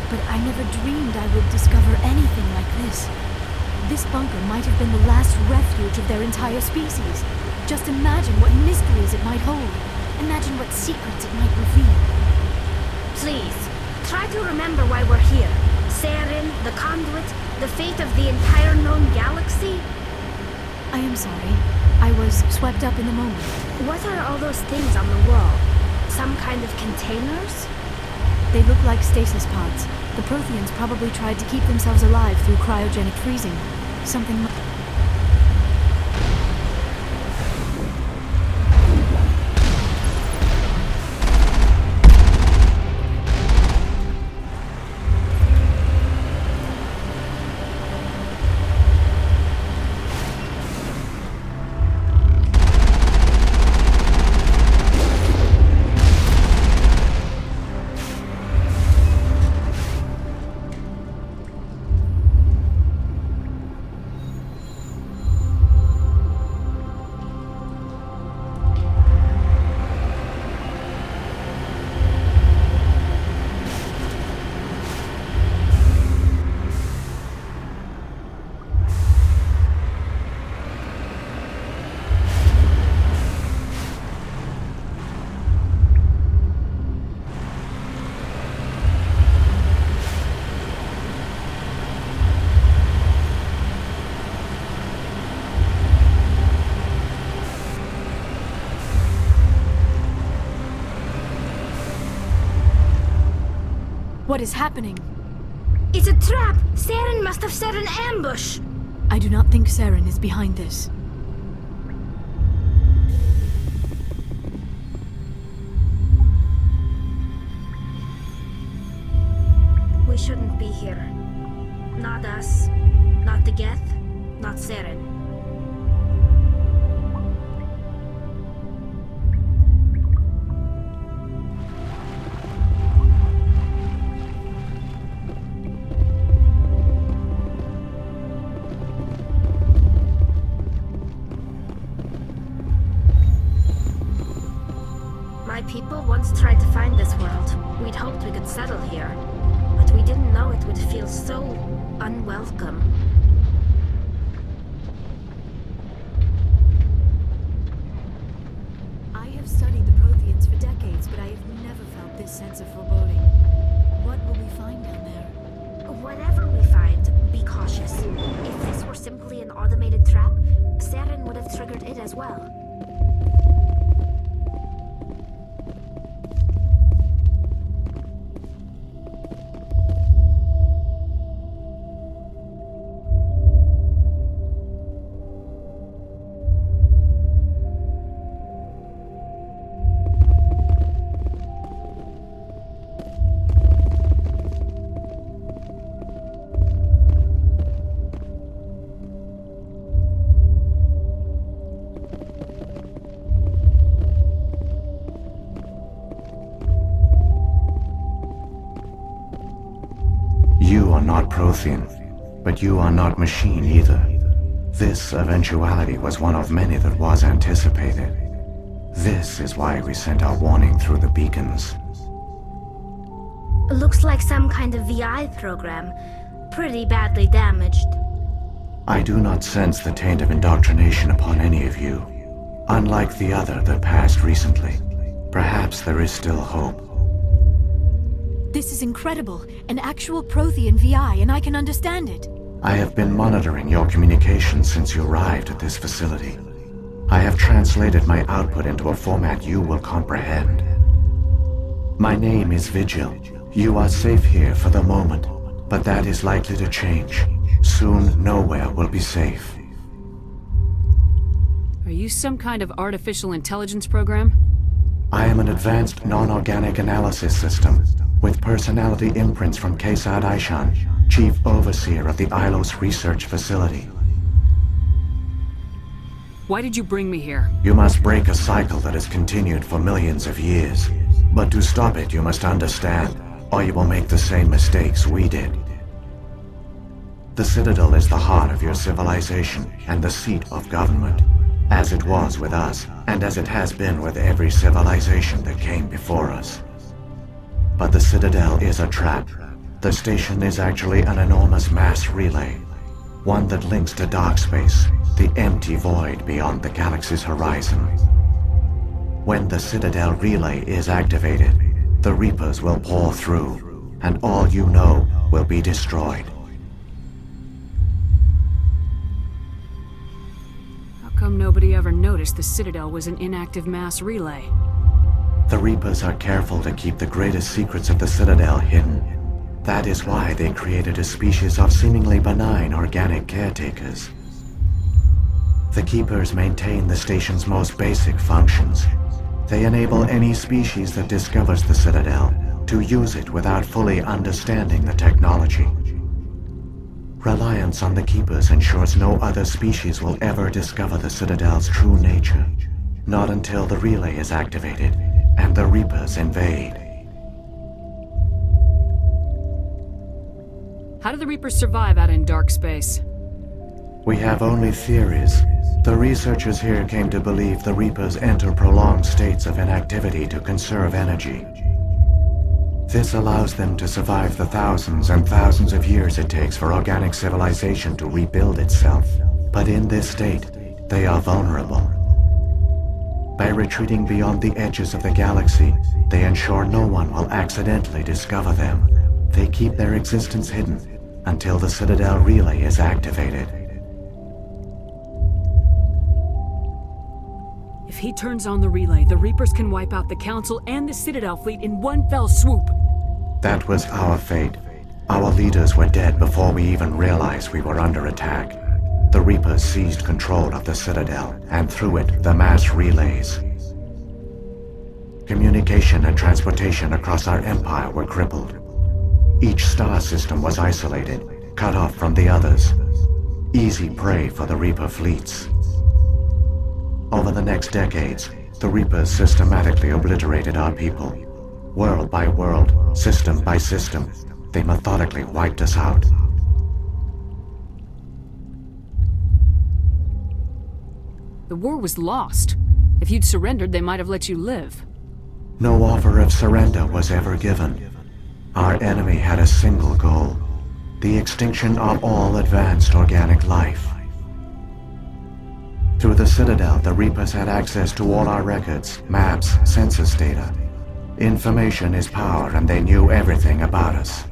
but I never dreamed I would discover anything like this. This bunker might have been the last refuge of their entire species. Just imagine what mysteries it might hold. Imagine what secrets it might reveal. Please, try to remember why we're here. Saren, the conduit, the fate of the entire known galaxy. I am sorry. I was swept up in the moment. What are all those things on the wall? Some kind of containers? They look like stasis pods. The Protheans probably tried to keep themselves alive through cryogenic freezing. Something... What is happening? It's a trap! Saren must have set an ambush! I do not think Saren is behind this. We shouldn't be here. Not us. Not the Geth. Not Saren. My people once tried to find this world. We'd hoped we could settle here. But we didn't know it would feel so unwelcome. I have studied the Protheans for decades, but I have never felt this sense of foreboding. What will we find down there? Whatever we find, be cautious. If this were simply an automated trap, Saren would have triggered it as well. You are not Prothean, but you are not machine either. This eventuality was one of many that was anticipated. This is why we sent our warning through the beacons. Looks like some kind of VI program. Pretty badly damaged. I do not sense the taint of indoctrination upon any of you. Unlike the other that passed recently, perhaps there is still hope. This is incredible. An actual Prothean VI, and I can understand it. I have been monitoring your communications since you arrived at this facility. I have translated my output into a format you will comprehend. My name is Vigil. You are safe here for the moment, but that is likely to change. Soon, nowhere will be safe. Are you some kind of artificial intelligence program? I am an advanced non-organic analysis system, with personality imprints from Kesad Aishan, Chief Overseer of the Ilos Research Facility. Why did you bring me here? You must break a cycle that has continued for millions of years. But to stop it, you must understand, or you will make the same mistakes we did. The Citadel is the heart of your civilization and the seat of government, as it was with us, and as it has been with every civilization that came before us. But the Citadel is a trap, The station is actually an enormous mass relay, one that links to dark space, the empty void beyond the galaxy's horizon. When the Citadel relay is activated, the Reapers will pour through, and all you know will be destroyed. How come nobody ever noticed the Citadel was an inactive mass relay? The Reapers are careful to keep the greatest secrets of the Citadel hidden. That is why they created a species of seemingly benign organic caretakers. The Keepers maintain the station's most basic functions. They enable any species that discovers the Citadel to use it without fully understanding the technology. Reliance on the Keepers ensures no other species will ever discover the Citadel's true nature. Not until the relay is activated and the Reapers invade. How do the Reapers survive out in dark space? We have only theories. The researchers here came to believe the Reapers enter prolonged states of inactivity to conserve energy. This allows them to survive the thousands and thousands of years it takes for organic civilization to rebuild itself. But in this state, they are vulnerable. By retreating beyond the edges of the galaxy, they ensure no one will accidentally discover them. They keep their existence hidden until the Citadel relay is activated. If he turns on the relay, the Reapers can wipe out the Council and the Citadel fleet in one fell swoop. That was our fate. Our leaders were dead before we even realized we were under attack. The Reapers seized control of the Citadel, and through it, the mass relays. Communication and transportation across our empire were crippled. Each star system was isolated, cut off from the others. Easy prey for the Reaper fleets. Over the next decades, the Reapers systematically obliterated our people. World by world, system by system, they methodically wiped us out. The war was lost. If you'd surrendered, they might have let you live. No offer of surrender was ever given. Our enemy had a single goal: the extinction of all advanced organic life. Through the Citadel, the Reapers had access to all our records, maps, census data. Information is power, and they knew everything about us.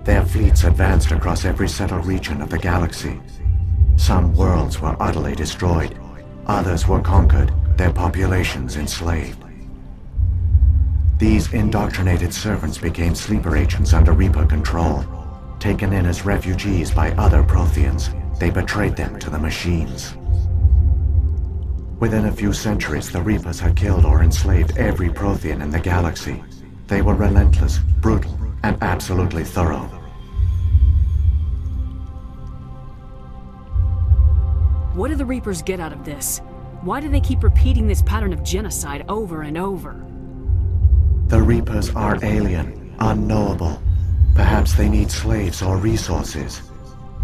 Their fleets advanced across every settled region of the galaxy. Some worlds were utterly destroyed, others were conquered, their populations enslaved. These indoctrinated servants became sleeper agents under Reaper control. Taken in as refugees by other Protheans, they betrayed them to the machines. Within a few centuries, the Reapers had killed or enslaved every Prothean in the galaxy. They were relentless, brutal, and absolutely thorough. What do the Reapers get out of this? Why do they keep repeating this pattern of genocide over and over? The Reapers are alien, unknowable. Perhaps they need slaves or resources.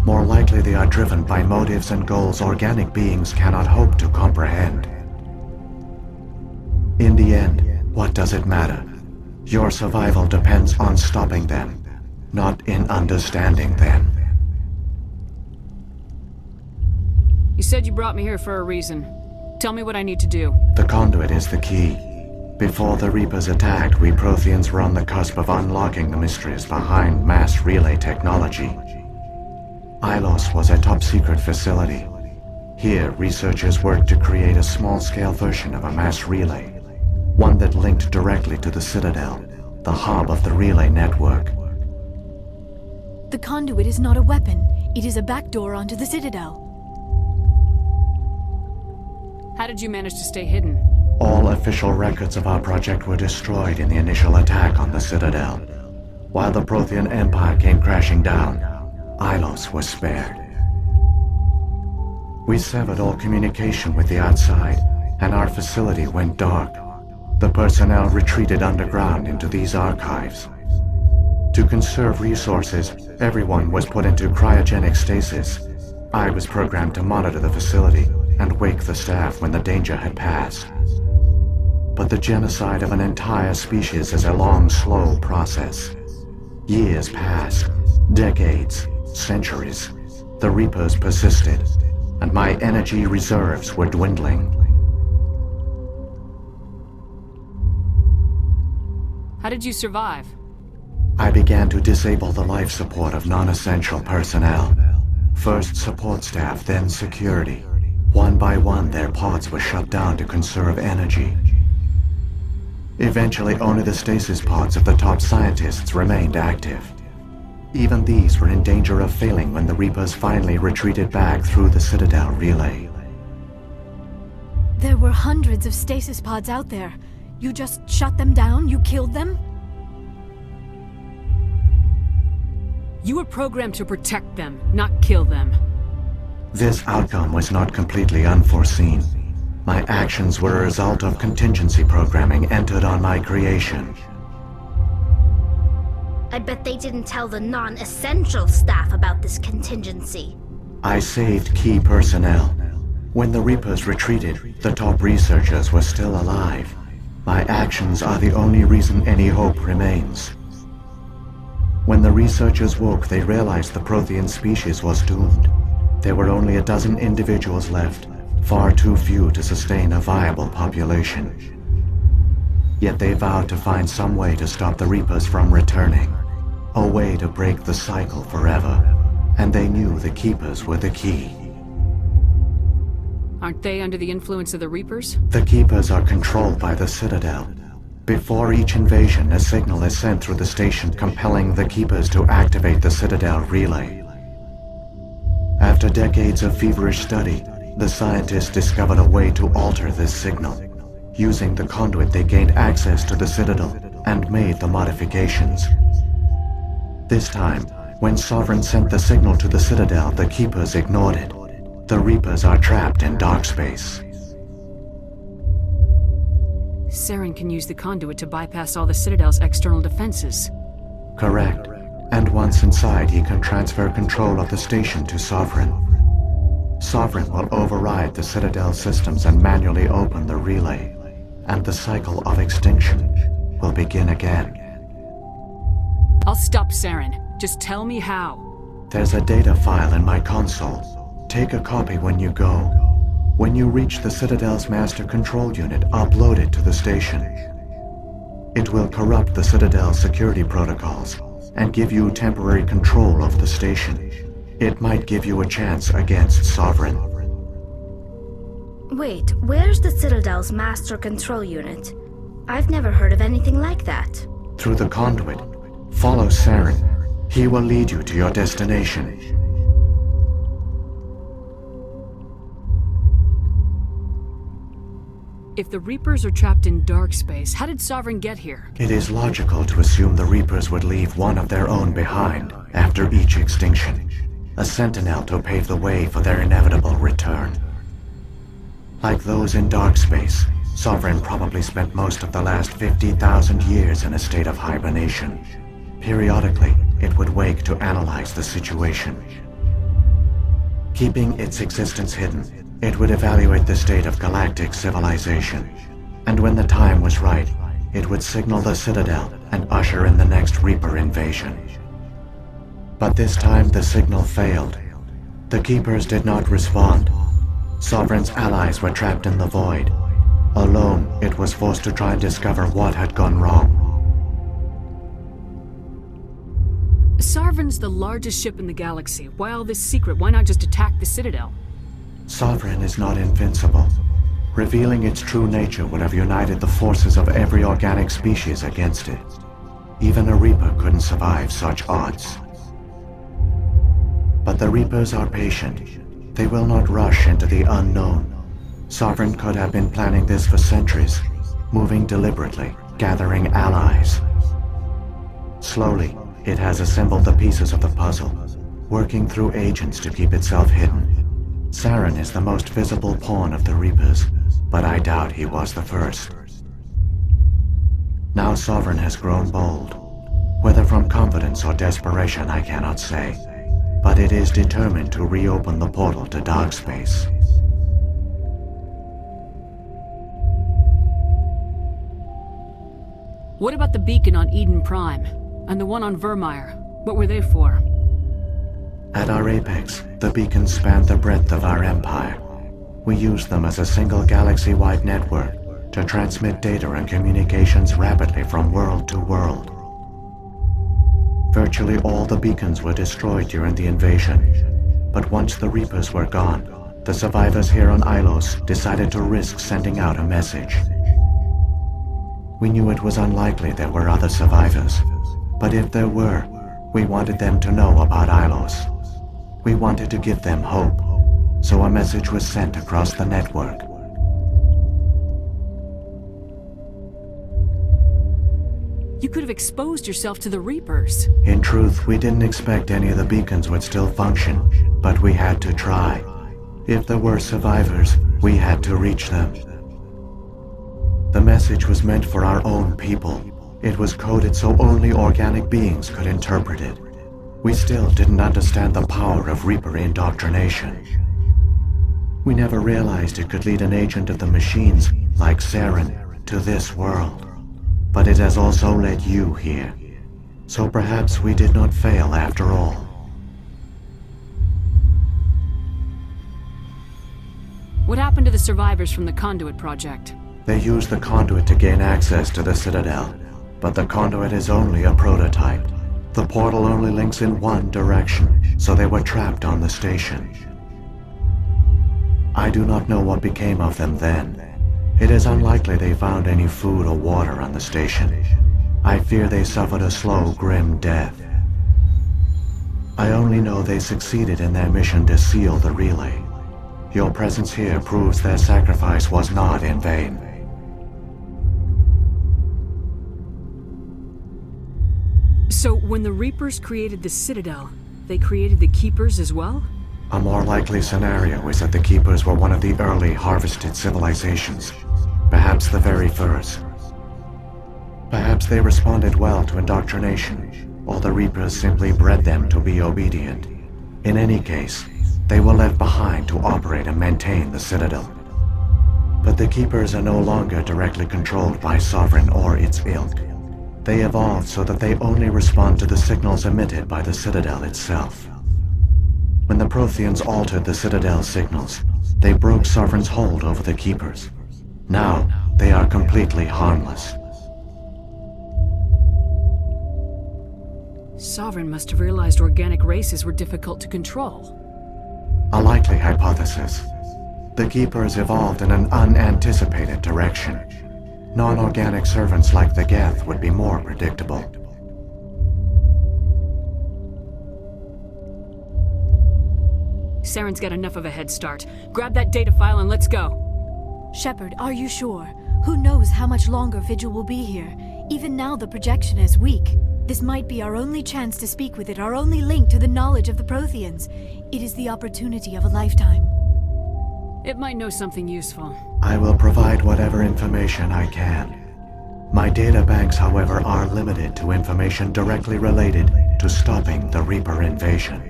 More likely they are driven by motives and goals organic beings cannot hope to comprehend. In the end, what does it matter? Your survival depends on stopping them, not in understanding them. You said you brought me here for a reason. Tell me what I need to do. The conduit is the key. Before the Reapers attacked, we Protheans were on the cusp of unlocking the mysteries behind mass relay technology. Ilos was a top-secret facility. Here, researchers worked to create a small-scale version of a mass relay, one that linked directly to the Citadel, the hub of the relay network. The conduit is not a weapon. It is a backdoor onto the Citadel. How did you manage to stay hidden? All official records of our project were destroyed in the initial attack on the Citadel. While the Prothean Empire came crashing down, Ilos was spared. We severed all communication with the outside, and our facility went dark. The personnel retreated underground into these archives. To conserve resources, everyone was put into cryogenic stasis. I was programmed to monitor the facility and wake the staff when the danger had passed. But the genocide of an entire species is a long, slow process. Years passed, decades, centuries. The Reapers persisted, and my energy reserves were dwindling. How did you survive? I began to disable the life support of non-essential personnel. First support staff, then security. One by one, their pods were shut down to conserve energy. Eventually, only the stasis pods of the top scientists remained active. Even these were in danger of failing when the Reapers finally retreated back through the Citadel relay. There were hundreds of stasis pods out there. You just shut them down? You killed them? You were programmed to protect them, not kill them. This outcome was not completely unforeseen. My actions were a result of contingency programming entered on my creation. I bet they didn't tell the non-essential staff about this contingency. I saved key personnel. When the Reapers retreated, the top researchers were still alive. My actions are the only reason any hope remains. When the researchers woke, they realized the Prothean species was doomed. There were only a dozen individuals left, far too few to sustain a viable population. Yet they vowed to find some way to stop the Reapers from returning, a way to break the cycle forever, and they knew the Keepers were the key. Aren't they under the influence of the Reapers? The Keepers are controlled by the Citadel. Before each invasion, a signal is sent through the station compelling the Keepers to activate the Citadel relay. After decades of feverish study, the scientists discovered a way to alter this signal. Using the conduit, they gained access to the Citadel and made the modifications. This time, when Sovereign sent the signal to the Citadel, the Keepers ignored it. The Reapers are trapped in dark space. Saren can use the conduit to bypass all the Citadel's external defenses. Correct. And once inside, he can transfer control of the station to Sovereign. Sovereign will override the Citadel systems and manually open the relay, and the cycle of extinction will begin again. I'll stop Saren. Just tell me how. There's a data file in my console. Take a copy when you go. When you reach the Citadel's master control unit, upload it to the station. It will corrupt the Citadel's security protocols and give you temporary control of the station. It might give you a chance against Sovereign. Wait, where's the Citadel's master control unit? I've never heard of anything like that. Through the conduit, follow Saren. He will lead you to your destination. If the Reapers are trapped in dark space, how did Sovereign get here? It is logical to assume the Reapers would leave one of their own behind after each extinction. A sentinel to pave the way for their inevitable return. Like those in dark space, Sovereign probably spent most of the last 50,000 years in a state of hibernation. Periodically, it would wake to analyze the situation. Keeping its existence hidden, it would evaluate the state of galactic civilization. And when the time was right, it would signal the Citadel and usher in the next Reaper invasion. But this time the signal failed. The Keepers did not respond. Sovereign's allies were trapped in the void. Alone, it was forced to try and discover what had gone wrong. Sovereign's the largest ship in the galaxy. Why all this secret? Why not just attack the Citadel? Sovereign is not invincible. Revealing its true nature would have united the forces of every organic species against it. Even a Reaper couldn't survive such odds. But the Reapers are patient. They will not rush into the unknown. Sovereign could have been planning this for centuries, moving deliberately, gathering allies. Slowly, it has assembled the pieces of the puzzle, working through agents to keep itself hidden. Saren is the most visible pawn of the Reapers, but I doubt he was the first. Now Sovereign has grown bold. Whether from confidence or desperation, I cannot say. But it is determined to reopen the portal to dark space. What about the beacon on Eden Prime? And the one on Vermeer, what were they for? At our apex, the beacons spanned the breadth of our empire. We used them as a single galaxy-wide network to transmit data and communications rapidly from world to world. Virtually all the beacons were destroyed during the invasion, but once the Reapers were gone, the survivors here on Ilos decided to risk sending out a message. We knew it was unlikely there were other survivors, but if there were, we wanted them to know about Ilos. We wanted to give them hope, so a message was sent across the network. You could have exposed yourself to the Reapers. In truth, we didn't expect any of the beacons would still function, but we had to try. If there were survivors, we had to reach them. The message was meant for our own people. It was coded so only organic beings could interpret it. We still didn't understand the power of Reaper indoctrination. We never realized it could lead an agent of the machines, like Saren, to this world. But it has also led you here. So perhaps we did not fail after all. What happened to the survivors from the Conduit project? They used the conduit to gain access to the Citadel, but the conduit is only a prototype. The portal only links in one direction, so they were trapped on the station. I do not know what became of them then. It is unlikely they found any food or water on the station. I fear they suffered a slow, grim death. I only know they succeeded in their mission to seal the relay. Your presence here proves their sacrifice was not in vain. So, when the Reapers created the Citadel, they created the Keepers as well? A more likely scenario is that the Keepers were one of the early harvested civilizations, perhaps the very first. Perhaps they responded well to indoctrination, or the Reapers simply bred them to be obedient. In any case, they were left behind to operate and maintain the Citadel. But the Keepers are no longer directly controlled by Sovereign or its ilk. They evolved so that they only respond to the signals emitted by the Citadel itself. When the Protheans altered the Citadel's signals, they broke Sovereign's hold over the Keepers. Now, they are completely harmless. Sovereign must have realized organic races were difficult to control. A likely hypothesis. The Keepers evolved in an unanticipated direction. Non-organic servants like the Geth would be more predictable. Saren's got enough of a head start. Grab that data file and let's go. Shepard, are you sure? Who knows how much longer Vigil will be here? Even now the projection is weak. This might be our only chance to speak with it, our only link to the knowledge of the Protheans. It is the opportunity of a lifetime. It might know something useful. I will provide whatever information I can. My data banks, however, are limited to information directly related to stopping the Reaper invasion.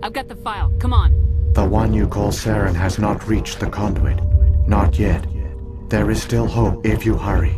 I've got the file. Come on. The one you call Saren has not reached the conduit. Not yet. There is still hope if you hurry.